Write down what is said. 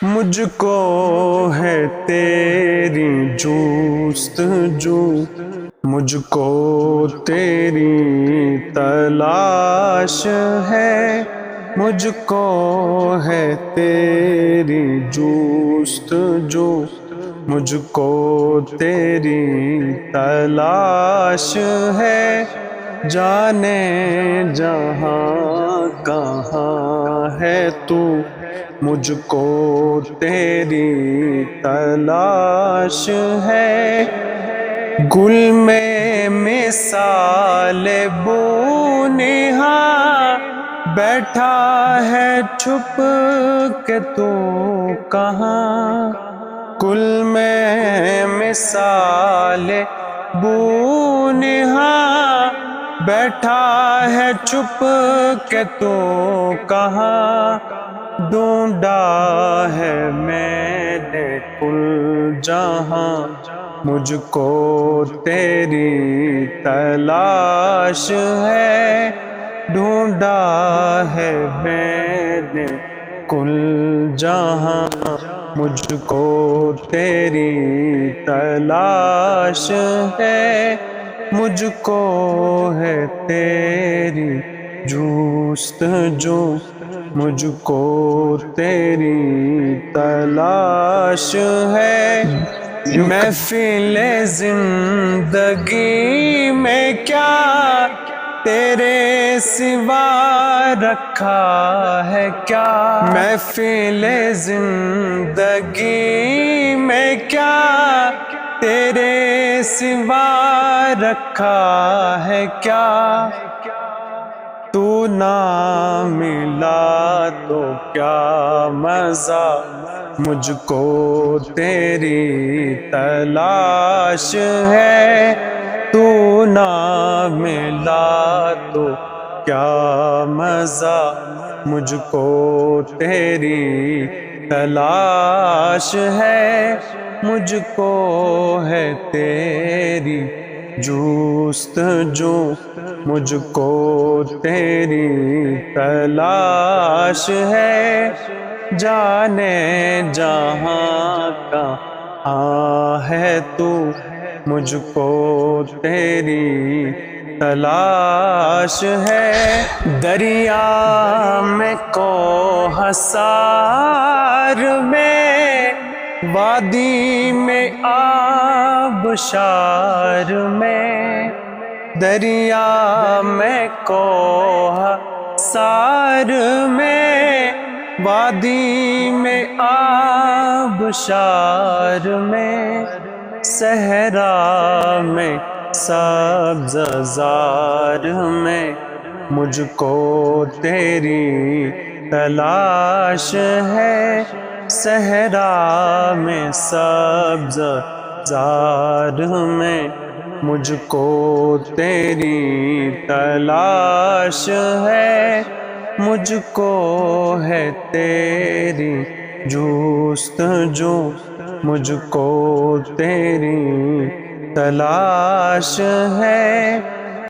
مجھ کو ہے تیری جستجو، مجھ کو تیری تلاش ہے، مجھ کو ہے تیری جستجو، مجھ کو تیری تلاش ہے، جانے جہاں کہاں ہے تو، مجھ کو تیری تلاش ہے، گل میں مثال بو نہاں بیٹھا ہے چھپ کے تو کہاں، گل میں مثال بو نہاں بیٹھا ہے چھپ کے تو کہاں، ڈھونڈا ہے میں نے کل جہاں، مجھ کو تیری تلاش ہے، ڈھونڈا ہے میں نے کل جہاں، مجھ کو تیری تلاش ہے، مجھ کو ہے تیری جستجو، مجھ کو تیری تلاش ہے، محفل زندگی میں کیا تیرے سوا رکھا ہے کیا، محفل زندگی میں کیا تیرے سوا رکھا ہے کیا، تو نہ ملا تو کیا مزہ، مجھ کو تیری تلاش ہے، تو نہ ملا تو کیا مزہ، مجھ کو تیری تلاش ہے، مجھ کو ہے تیری جستجو، مجھ کو تیری تلاش ہے، جانے جہاں کہاں ہے تو، مجھ کو تیری تلاش ہے، دریا میں کوہ سار میں، وادی میں آبشار میں، دریا میں کوہ سار میں، وادی میں آبشار میں، صحرا میں سبز زار میں، مجھ کو تیری تلاش ہے، صحرا میں سبز زار میں، مجھ کو تیری تلاش ہے، مجھ کو ہے تیری جستجو، مجھ کو تیری تلاش ہے،